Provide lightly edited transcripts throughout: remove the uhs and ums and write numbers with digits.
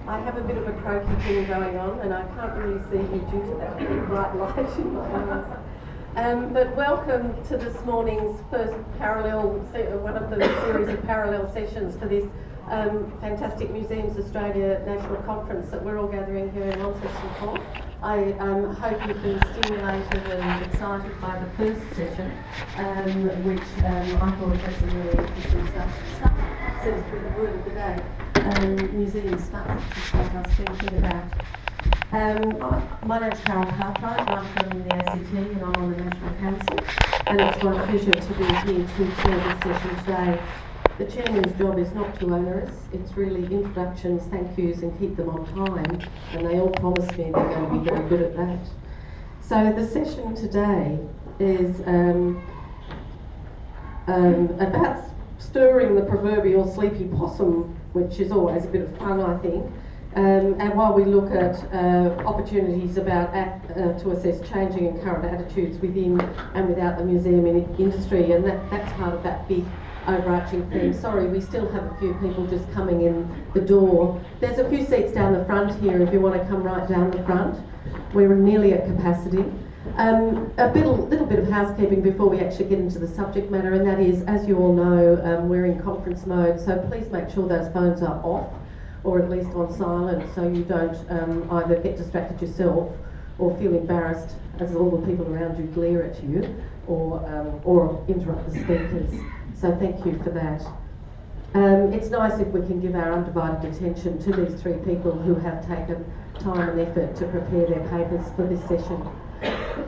I have a bit of a croaky thing going on, and I can't really see you due to that bright light in my eyes. But welcome to this morning's first one of the series of parallel sessions for this fantastic Museums Australia National Conference that we're all gathering here in Launceston for. I hope you've been stimulated and excited by the first session, which I thought had some really interesting stuff. Seems to be the word of the day. Museum stuff, which is what I was thinking about. My name's Carol Cartwright, and I'm from the ACT and I'm on the National Council, and it's my pleasure to be here to chair this session today. The chairman's job is not too onerous, it's really introductions, thank yous, and keep them on time, and they all promise me they're going to be very good at that. So the session today is about stirring the proverbial sleepy possum, which is always a bit of fun, I think. And while we look at opportunities to assess changing and current attitudes within and without the museum industry, and that's part of that big overarching theme. Sorry, we still have a few people just coming in the door. There's a few seats down the front here if you want to come right down the front. We're nearly at capacity. A little bit of housekeeping before we actually get into the subject matter, and that is, as you all know, we're in conference mode, so please make sure those phones are off, or at least on silent, so you don't either get distracted yourself or feel embarrassed as all the people around you glare at you, or interrupt the speakers. So thank you for that. It's nice if we can give our undivided attention to these three people who have taken time and effort to prepare their papers for this session.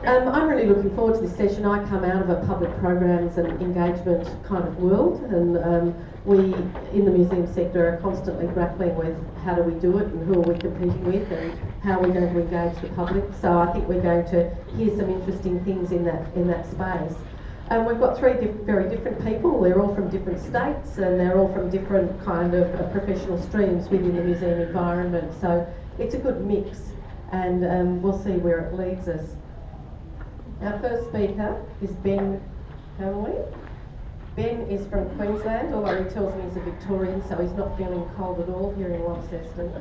I'm really looking forward to this session. I come out of a public programs and engagement kind of world, and we in the museum sector are constantly grappling with how do we do it and who are we competing with and how are we going to engage the public. So I think we're going to hear some interesting things in that space. We've got three very different people. They're all from different states and they're all from different kind of professional streams within the museum environment. So it's a good mix, and we'll see where it leads us. Our first speaker is Ben Hamley. Ben is from Queensland, although he tells me he's a Victorian, so he's not feeling cold at all here in Launceston.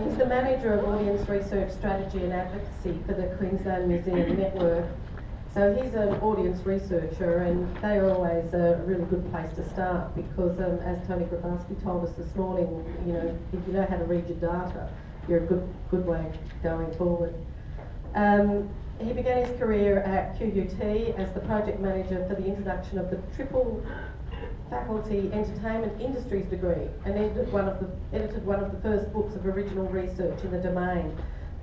He's the manager of Audience Research Strategy and Advocacy for the Queensland Museum Network. So he's an audience researcher, and they are always a really good place to start because, as Tony Grabowski told us this morning, you know, if you know how to read your data, you're a good way going forward. He began his career at QUT as the project manager for the introduction of the triple faculty entertainment industries degree, and edited one of the first books of original research in the domain,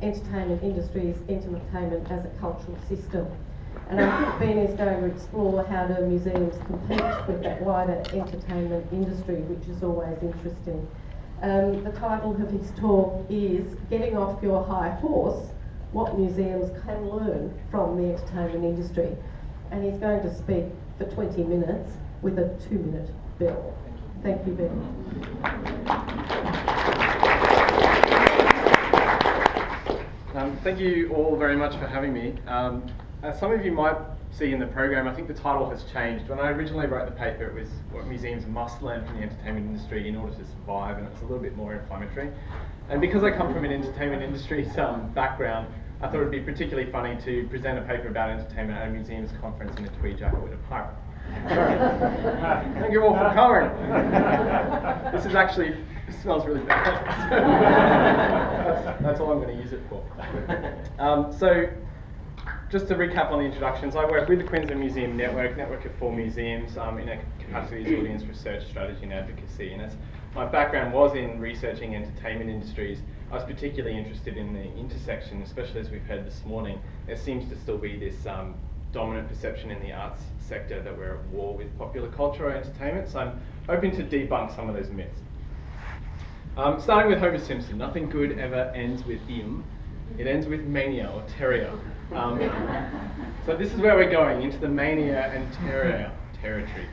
Entertainment Industries, Entertainment as a Cultural System. And I think Ben is going to explore how do museums compete with that wider entertainment industry, which is always interesting. The title of his talk is Getting Off Your High Horse, What Museums Can Learn from the Entertainment Industry. And he's going to speak for 20 minutes with a 2-minute bell. Thank you, Ben. Thank you all very much for having me. As some of you might see in the program, I think the title has changed. When I originally wrote the paper, it was what museums must learn from the entertainment industry in order to survive, and it's a little bit more inflammatory. And because I come from an entertainment industry background, I thought it'd be particularly funny to present a paper about entertainment at a museums conference in a tweed jacket with a pipe. Thank you all for coming. This smells really bad. That's all I'm going to use it for. So, just to recap on the introductions, I work with the Queensland Museum Network of 4 museums in a capacity as audience research, strategy and advocacy. And as my background was in researching entertainment industries, I was particularly interested in the intersection, especially as we've heard this morning. There seems to still be this dominant perception in the arts sector that we're at war with popular culture or entertainment, so I'm hoping to debunk some of those myths. Starting with Homer Simpson, nothing good ever ends with him. It ends with mania or terrier. So this is where we're going, into the mania and terrier territory.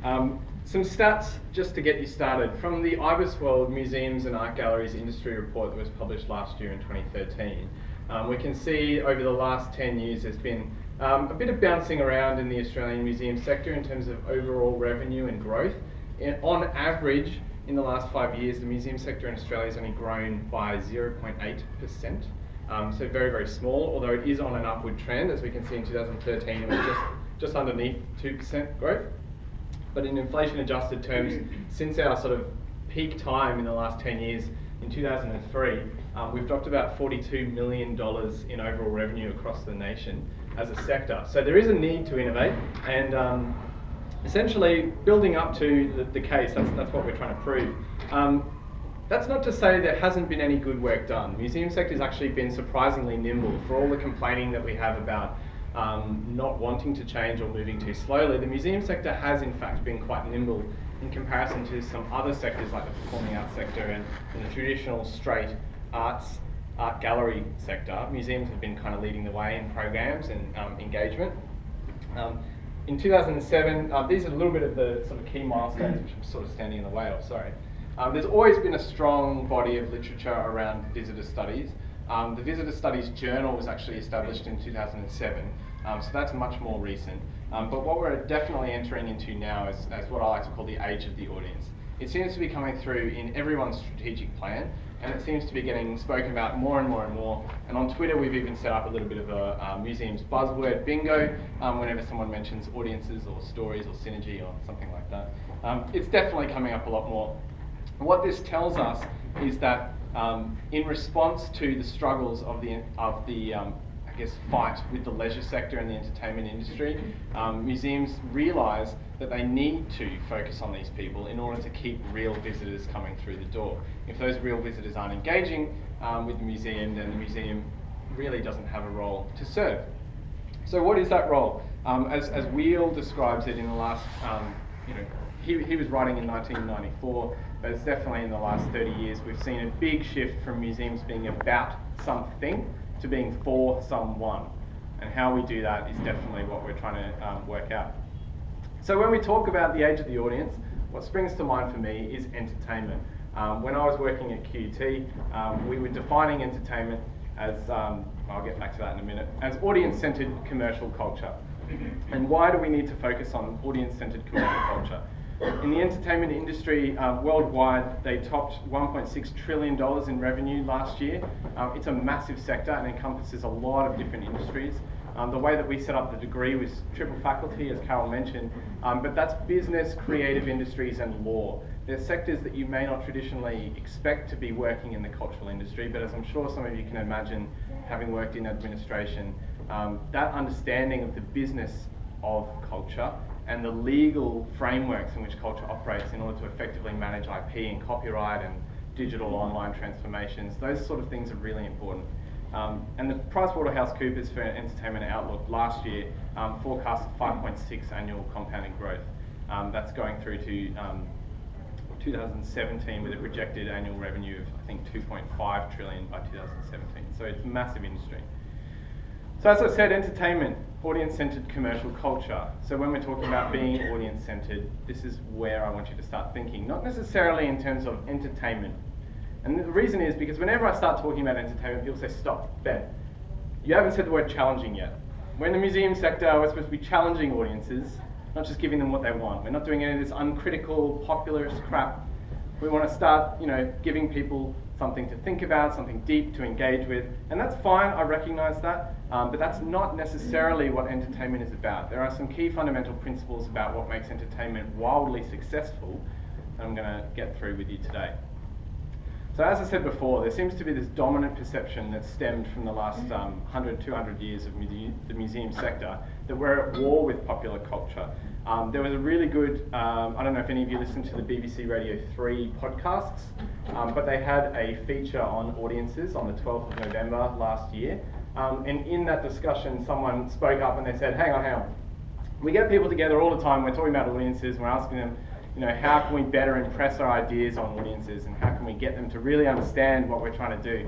Some stats just to get you started. From the Ibis World Museums and Art Galleries Industry Report that was published last year in 2013, we can see over the last 10 years there's been a bit of bouncing around in the Australian museum sector in terms of overall revenue and growth. On average, in the last 5 years, the museum sector in Australia has only grown by 0.8%. So very, very small, although it is on an upward trend. As we can see in 2013, it was just underneath 2% growth. But in inflation-adjusted terms, since our sort of peak time in the last 10 years, in 2003, we've dropped about $42 million in overall revenue across the nation as a sector. So there is a need to innovate, and essentially building up to the case, that's what we're trying to prove. That's not to say there hasn't been any good work done. The museum sector has actually been surprisingly nimble. For all the complaining that we have about not wanting to change or moving too slowly, the museum sector has in fact been quite nimble in comparison to some other sectors like the performing arts sector and the traditional straight art gallery sector. Museums have been kind of leading the way in programs and engagement. In 2007, these are a little bit of the sort of key milestones which I'm sort of standing in the way of, sorry. There's always been a strong body of literature around visitor studies. The Visitor Studies Journal was actually established in 2007, so that's much more recent. But what we're definitely entering into now is what I like to call the age of the audience. It seems to be coming through in everyone's strategic plan, and it seems to be getting spoken about more and more and more. And on Twitter, we've even set up a little bit of a museum's buzzword bingo whenever someone mentions audiences or stories or synergy or something like that. It's definitely coming up a lot more. What this tells us is that in response to the struggles of the I guess, fight with the leisure sector and the entertainment industry, museums realise that they need to focus on these people in order to keep real visitors coming through the door. If those real visitors aren't engaging with the museum, then the museum really doesn't have a role to serve. So what is that role? As Wheel describes it in the last, he was writing in 1994, but it's definitely in the last 30 years we've seen a big shift from museums being about something to being for someone. And how we do that is definitely what we're trying to work out. So when we talk about the age of the audience, what springs to mind for me is entertainment. When I was working at QUT, we were defining entertainment as, I'll get back to that in a minute, as audience-centered commercial culture. And why do we need to focus on audience-centered commercial culture? In the entertainment industry worldwide, they topped $1.6 trillion in revenue last year. It's a massive sector and encompasses a lot of different industries. The way that we set up the degree was triple faculty, as Carol mentioned, but that's business, creative industries and law. They're sectors that you may not traditionally expect to be working in the cultural industry, but as I'm sure some of you can imagine, having worked in administration, that understanding of the business of culture and the legal frameworks in which culture operates in order to effectively manage IP and copyright and digital online transformations, those sort of things are really important. And the PricewaterhouseCoopers for Entertainment Outlook last year forecast 5.6 annual compounding growth. That's going through to 2017 with a projected annual revenue of, I think, 2.5 trillion by 2017. So it's a massive industry. So as I said, entertainment, audience-centered commercial culture. So when we're talking about being audience-centered, this is where I want you to start thinking, not necessarily in terms of entertainment. And the reason is because whenever I start talking about entertainment, people say, stop, Ben, you haven't said the word challenging yet. We're in the museum sector, we're supposed to be challenging audiences, not just giving them what they want. We're not doing any of this uncritical, popularist crap. We want to start, giving people something to think about, something deep to engage with, and that's fine, I recognise that, but that's not necessarily what entertainment is about. There are some key fundamental principles about what makes entertainment wildly successful that I'm going to get through with you today. So as I said before, there seems to be this dominant perception that stemmed from the last 100, 200 years of the museum sector that we're at war with popular culture. There was a really good, I don't know if any of you listened to the BBC Radio 3 podcasts, but they had a feature on audiences on the 12th of November last year. And in that discussion, someone spoke up and they said, hang on. We get people together all the time, we're talking about audiences, we're asking them, how can we better impress our ideas on audiences and how can we get them to really understand what we're trying to do?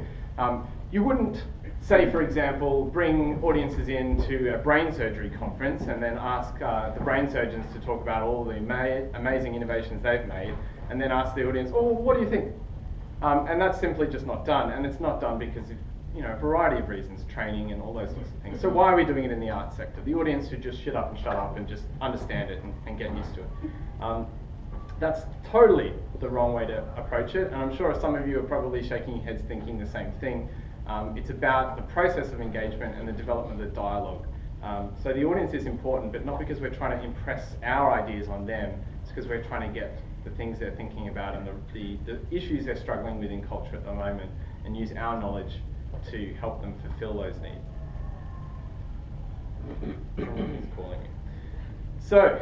You wouldn't say, for example, bring audiences into a brain surgery conference and then ask the brain surgeons to talk about all the amazing innovations they've made and then ask the audience, oh, what do you think? And that's simply just not done, and it's not done because of a variety of reasons, training and all those sorts of things. So why are we doing it in the arts sector? The audience should just shut up and just understand it and get used to it. That's totally the wrong way to approach it, and I'm sure some of you are probably shaking your heads thinking the same thing. It's about the process of engagement and the development of the dialogue. So the audience is important, but not because we're trying to impress our ideas on them, it's because we're trying to get the things they're thinking about and the issues they're struggling with in culture at the moment, and use our knowledge to help them fulfill those needs. Someone is calling me. So,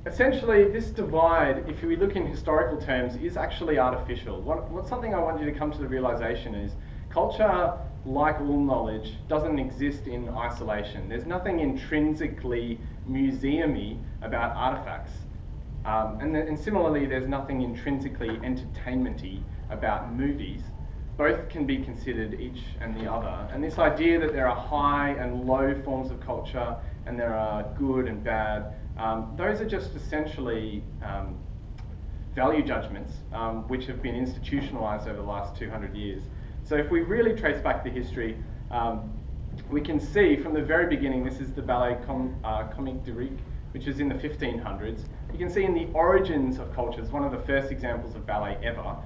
essentially this divide, if we look in historical terms, is actually artificial. What's something I want you to come to the realization is, culture, like all knowledge, doesn't exist in isolation. There's nothing intrinsically museumy about artifacts. And similarly, there's nothing intrinsically entertainment-y about movies. Both can be considered each and the other. And this idea that there are high and low forms of culture and there are good and bad, those are just essentially value judgments which have been institutionalized over the last 200 years. So if we really trace back the history, we can see from the very beginning, this is the ballet comique de rire, which is in the 1500s. You can see in the origins of cultures, one of the first examples of ballet ever,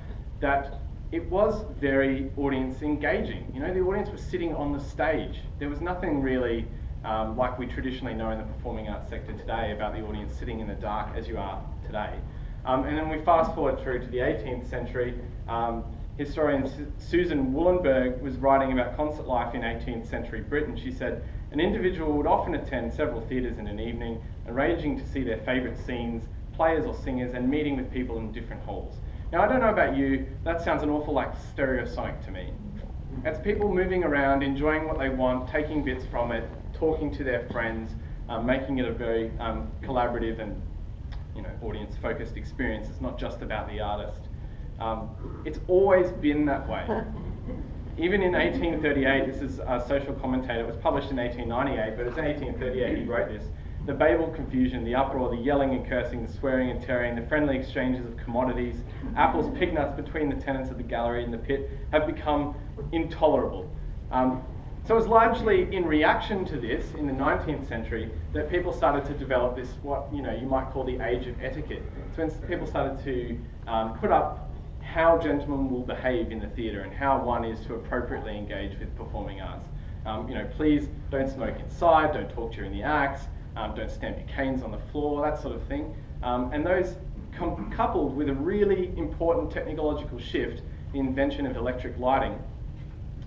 that it was very audience engaging. You know, the audience was sitting on the stage. There was nothing really like we traditionally know in the performing arts sector today about the audience sitting in the dark as you are today. And then we fast forward through to the 18th century. Historian Susan Woolenberg was writing about concert life in 18th century Britain. She said, an individual would often attend several theatres in an evening, arranging to see their favourite scenes, players or singers, and meeting with people in different halls. Now, I don't know about you, that sounds an awful like stereosonic to me. It's people moving around, enjoying what they want, taking bits from it, talking to their friends, making it a very collaborative and audience-focused experience. It's not just about the artist. It's always been that way. Even in 1838, this is a social commentator, it was published in 1898, but it's in 1838 he wrote this. The Babel confusion, the uproar, the yelling and cursing, the swearing and tearing, the friendly exchanges of commodities, apples, pig nuts between the tenants of the gallery and the pit have become intolerable. So it was largely in reaction to this in the 19th century that people started to develop this, what you might call the age of etiquette. So when people started to put up how gentlemen will behave in the theatre and how one is to appropriately engage with performing arts. Please don't smoke inside, don't talk during the acts, don't stamp your canes on the floor, that sort of thing. And those coupled with a really important technological shift, the invention of electric lighting,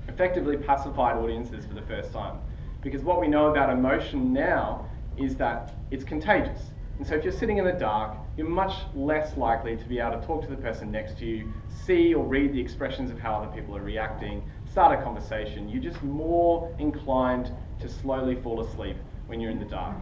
effectively pacified audiences for the first time. Because what we know about emotion now is that it's contagious. And so if you're sitting in the dark, you're much less likely to be able to talk to the person next to you, see or read the expressions of how other people are reacting, start a conversation. You're just more inclined to slowly fall asleep when you're in the dark.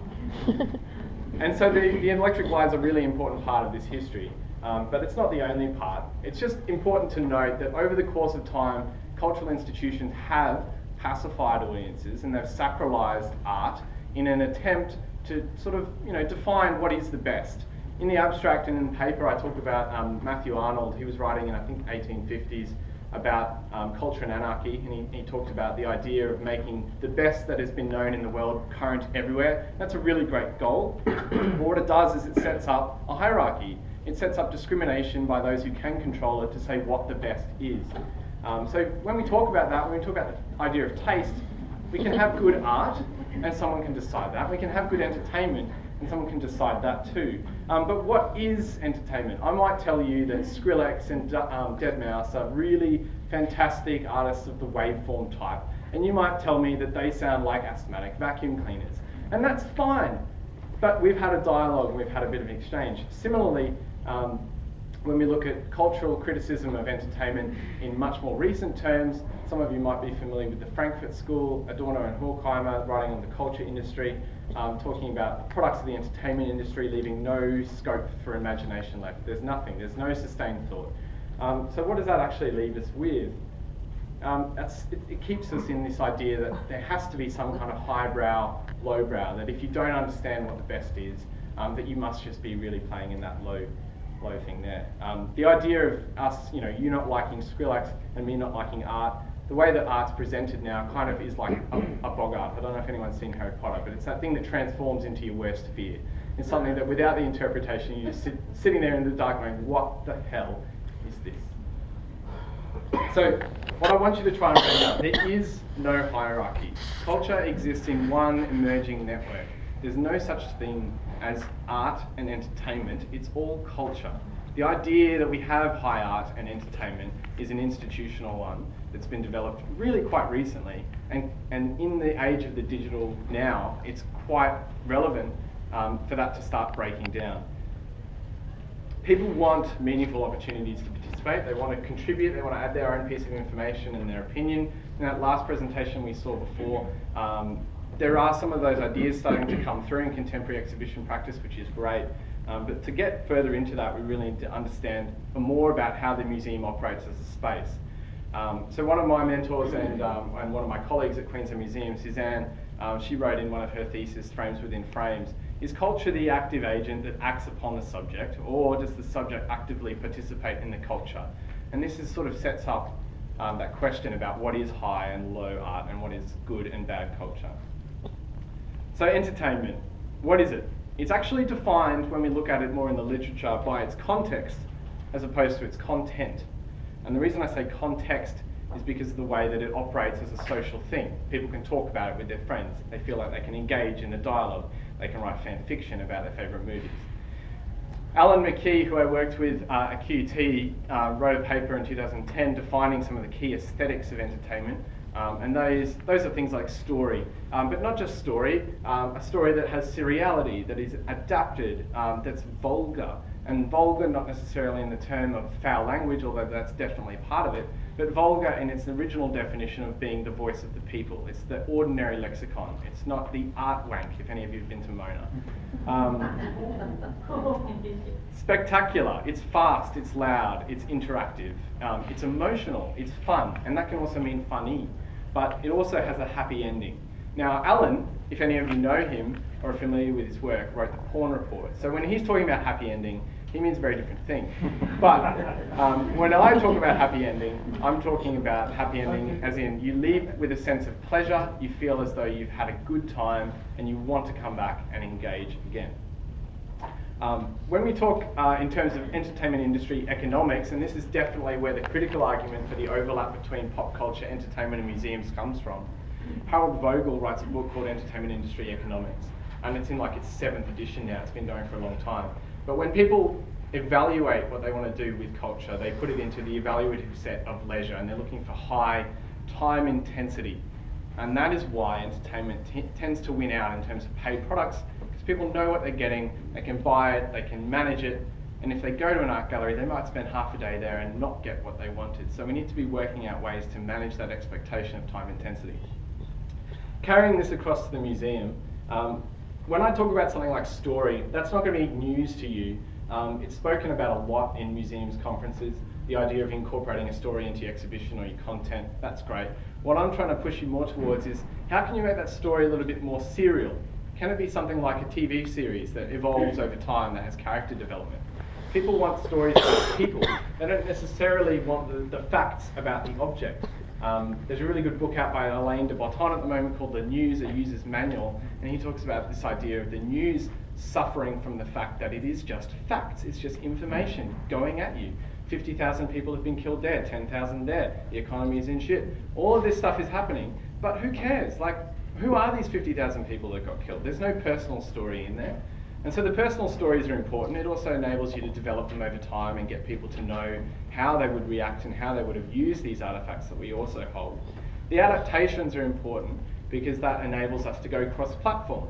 And so the electric lights are a really important part of this history, but it's not the only part. It's just important to note that over the course of time, cultural institutions have pacified audiences and they've sacralized art in an attempt to sort of, define what is the best. In the abstract and in the paper, I talked about Matthew Arnold. He was writing in, I think, 1850s about culture and anarchy, and he talked about the idea of making the best that has been known in the world current everywhere. That's a really great goal. But what it does is it sets up a hierarchy. It sets up discrimination by those who can control it to say what the best is. So when we talk about that, when we talk about the idea of taste, we can have good art, and someone can decide that. We can have good entertainment, and someone can decide that too. But what is entertainment? I might tell you that Skrillex and Deadmau5 are really fantastic artists of the waveform type, and you might tell me that they sound like asthmatic vacuum cleaners. And that's fine, but we've had a dialogue and we've had a bit of an exchange. Similarly, when we look at cultural criticism of entertainment in much more recent terms, some of you might be familiar with the Frankfurt School, Adorno and Horkheimer writing on the culture industry, talking about products of the entertainment industry leaving no scope for imagination left. There's nothing, there's no sustained thought. So what does that actually leave us with? It keeps us in this idea that there has to be some kind of highbrow, lowbrow, that if you don't understand what the best is, that you must just be really playing in that low thing there. The idea of us, you not liking Skrillex and me not liking art, the way that art's presented now kind of is like a bogart. I don't know if anyone's seen Harry Potter, but it's that thing that transforms into your worst fear. It's something that without the interpretation, you're just sitting there in the dark going, what the hell is this? So what I want you to try and find out, there is no hierarchy. Culture exists in one emerging network. There's no such thing as art and entertainment. It's all culture. The idea that we have high art and entertainment is an institutional one that's been developed really quite recently. And in the age of the digital now, it's quite relevant for that to start breaking down. People want meaningful opportunities to participate. They want to contribute. They want to add their own piece of information and their opinion. In that last presentation we saw before, there are some of those ideas starting to come through in contemporary exhibition practice, which is great. But to get further into that, we really need to understand more about how the museum operates as a space. So one of my mentors and one of my colleagues at Queensland Museum, Suzanne, she wrote in one of her theses, Frames Within Frames, is culture the active agent that acts upon the subject, or does the subject actively participate in the culture? And this sort of sets up that question about what is high and low art and what is good and bad culture. So entertainment, what is it? It's actually defined, when we look at it more in the literature, by its context as opposed to its content. And the reason I say context is because of the way that it operates as a social thing. People can talk about it with their friends. They feel like they can engage in the dialogue. They can write fan fiction about their favourite movies. Alan McKee, who I worked with at QT, wrote a paper in 2010 defining some of the key aesthetics of entertainment. And those are things like story, but not just story, a story that has seriality, that is adapted, that's vulgar. And vulgar not necessarily in the term of foul language, although that's definitely part of it, but vulgar in its original definition of being the voice of the people. It's the ordinary lexicon. It's not the art wank, if any of you have been to Mona. Spectacular. It's fast, it's loud, it's interactive, it's emotional, it's fun, and that can also mean funny, but it also has a happy ending. Now, Alan, if any of you know him or are familiar with his work, wrote the Porn Report. So when he's talking about happy ending, he means a very different thing. But when I talk about happy ending, I'm talking about happy ending as in you leave with a sense of pleasure, you feel as though you've had a good time, and you want to come back and engage again. When we talk in terms of entertainment industry economics, and this is definitely where the critical argument for the overlap between pop culture, entertainment and museums comes from, Harold Vogel writes a book called Entertainment Industry Economics, and it's in like its 7th edition now. It's been going for a long time. But when people evaluate what they want to do with culture, they put it into the evaluative set of leisure, and they're looking for high time intensity. And that is why entertainment tends to win out in terms of paid products, because people know what they're getting, they can buy it, they can manage it, and if they go to an art gallery, they might spend half a day there and not get what they wanted. So we need to be working out ways to manage that expectation of time intensity. Carrying this across to the museum, when I talk about something like story, that's not going to be news to you. It's spoken about a lot in museums conferences, the idea of incorporating a story into your exhibition or your content. That's great. What I'm trying to push you more towards is, how can you make that story a little bit more serial? Can it be something like a TV series that evolves over time, that has character development? People want stories about people. They don't necessarily want the facts about the object. There's a really good book out by Alain de Botton at the moment called The News, a User's Manual, and he talks about this idea of the news suffering from the fact that it is just facts. It's just information going at you. 50,000 people have been killed there, 10,000 there, the economy is in shit. All of this stuff is happening, but who cares? Like, who are these 50,000 people that got killed? There's no personal story in there. And so the personal stories are important. It also enables you to develop them over time and get people to know how they would react and how they would have used these artifacts that we also hold. The adaptations are important because that enables us to go cross-platform.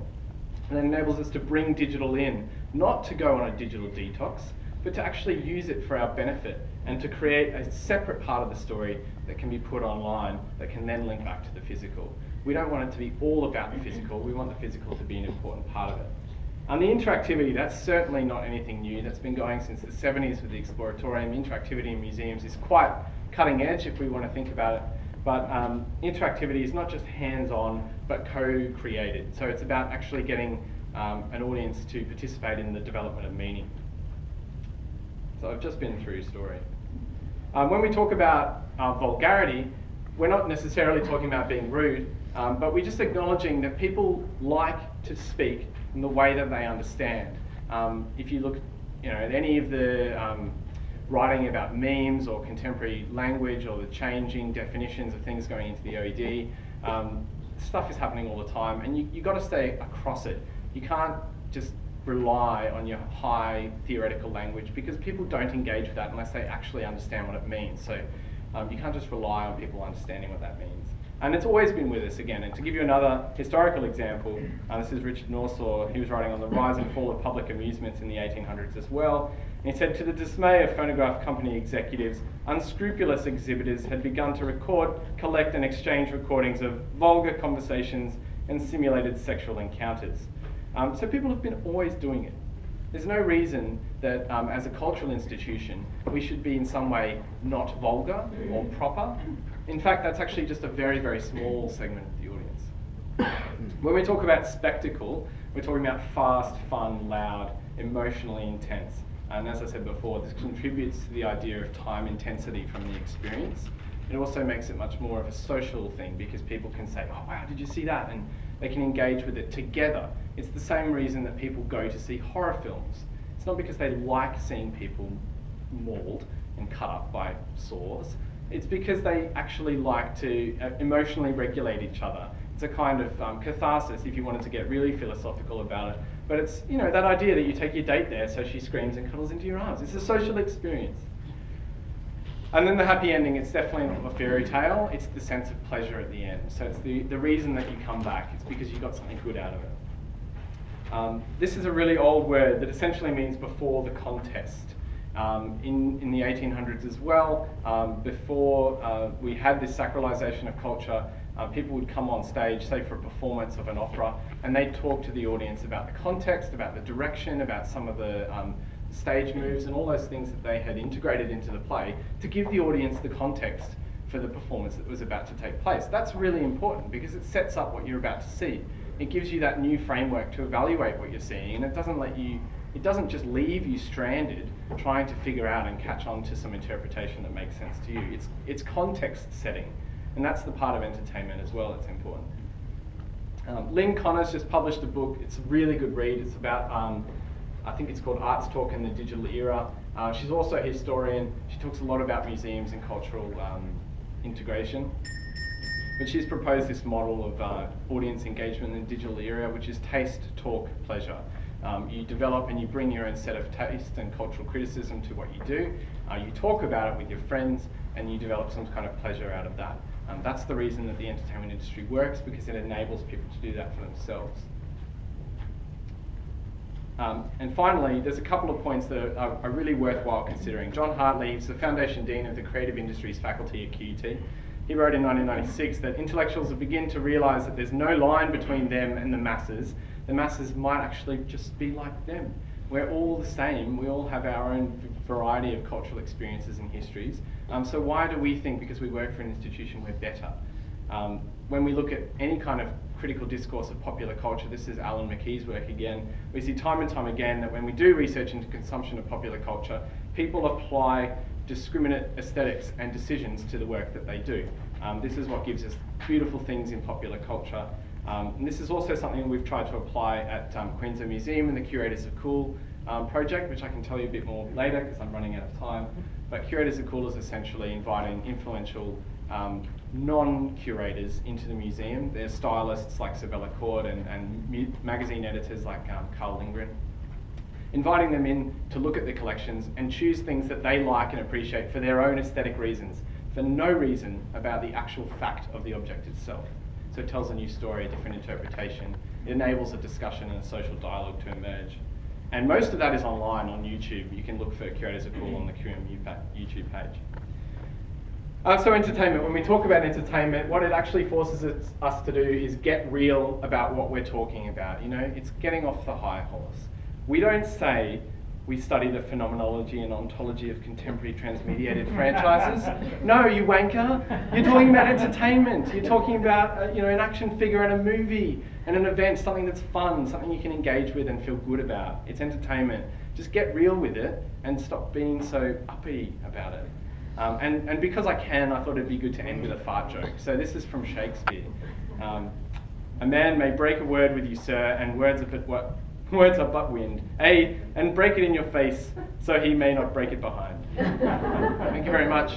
And it enables us to bring digital in, not to go on a digital detox, but to actually use it for our benefit and to create a separate part of the story that can be put online that can then link back to the physical. We don't want it to be all about the physical. We want the physical to be an important part of it. And the interactivity, that's certainly not anything new. That's been going since the 70s with the Exploratorium. Interactivity in museums is quite cutting edge if we want to think about it. But interactivity is not just hands-on, but co-created. So it's about actually getting an audience to participate in the development of meaning. So I've just been through story. When we talk about vulgarity, we're not necessarily talking about being rude, but we're just acknowledging that people like to speak in the way that they understand. If you look, at any of the writing about memes or contemporary language or the changing definitions of things going into the OED, stuff is happening all the time, and you've got to stay across it. You can't just rely on your high theoretical language, because people don't engage with that unless they actually understand what it means. So you can't just rely on people understanding what that means. And it's always been with us again. And to give you another historical example, this is Richard Norsaw. He was writing on the rise and fall of public amusements in the 1800s as well. And he said, to the dismay of phonograph company executives, unscrupulous exhibitors had begun to record, collect and exchange recordings of vulgar conversations and simulated sexual encounters. So people have been always doing it. There's no reason that as a cultural institution, we should be in some way not vulgar or proper. In fact, that's actually just a very, very small segment of the audience. When we talk about spectacle, we're talking about fast, fun, loud, emotionally intense. And as I said before, this contributes to the idea of time intensity from the experience. It also makes it much more of a social thing, because people can say, oh wow, did you see that? And they can engage with it together. It's the same reason that people go to see horror films. It's not because they like seeing people mauled and cut up by saws. It's because they actually like to emotionally regulate each other. It's a kind of catharsis, if you wanted to get really philosophical about it. But it's, that idea that you take your date there so she screams and cuddles into your arms. It's a social experience. And then the happy ending, it's definitely not a fairy tale, it's the sense of pleasure at the end. So it's the reason that you come back, it's because you got something good out of it. This is a really old word that essentially means before the contest. In the 1800s as well, before we had this sacralization of culture, people would come on stage, say for a performance of an opera, and they'd talk to the audience about the context, about the direction, about some of the stage moves and all those things that they had integrated into the play to give the audience the context for the performance that was about to take place. That's really important because it sets up what you're about to see. It gives you that new framework to evaluate what you're seeing, and it doesn't just leave you stranded trying to figure out and catch on to some interpretation that makes sense to you. It's context setting, and that's the part of entertainment as well that's important. Lynn Connor's just published a book. It's a really good read. It's about I think it's called Arts Talk in the Digital Era. She's also a historian. She talks a lot about museums and cultural integration. But she's proposed this model of audience engagement in the digital era, which is taste, talk, pleasure. You develop and you bring your own set of taste and cultural criticism to what you do. You talk about it with your friends, and you develop some kind of pleasure out of that. That's the reason that the entertainment industry works, because it enables people to do that for themselves. And finally, there's a couple of points that are really worthwhile considering. John Hartley is the Foundation Dean of the Creative Industries faculty at QUT. He wrote in 1996 that intellectuals will begin to realise that there's no line between them and the masses. The masses might actually just be like them. We're all the same. We all have our own variety of cultural experiences and histories. So why do we think, because we work for an institution, we're better? When we look at any kind of critical discourse of popular culture, this is Alan McKee's work again, we see time and time again that when we do research into consumption of popular culture, people apply discriminate aesthetics and decisions to the work that they do. This is what gives us beautiful things in popular culture. And this is also something we've tried to apply at Queensland Museum and the Curators of Cool project, which I can tell you a bit more later because I'm running out of time. But Curators of Cool is essentially inviting influential non-curators into the museum. They're stylists like Sabella Cord and magazine editors like Carl Lindgren. Inviting them in to look at the collections and choose things that they like and appreciate for their own aesthetic reasons, for no reason about the actual fact of the object itself. So it tells a new story, a different interpretation. It enables a discussion and a social dialogue to emerge. And most of that is online on YouTube. You can look for Curators of Cool on the QMU YouTube page. So entertainment, when we talk about entertainment, what it actually forces us to do is get real about what we're talking about. It's getting off the high horse. We don't say we study the phenomenology and ontology of contemporary transmediated franchises. No, you wanker. You're talking about entertainment. You're talking about an action figure and a movie and an event, something that's fun, something you can engage with and feel good about. It's entertainment. Just get real with it and stop being so uppity about it. And because I thought it'd be good to end with a fart joke. So this is from Shakespeare. A man may break a word with you, sir, and words are but what Words are but wind. And break it in your face so he may not break it behind. Thank you very much.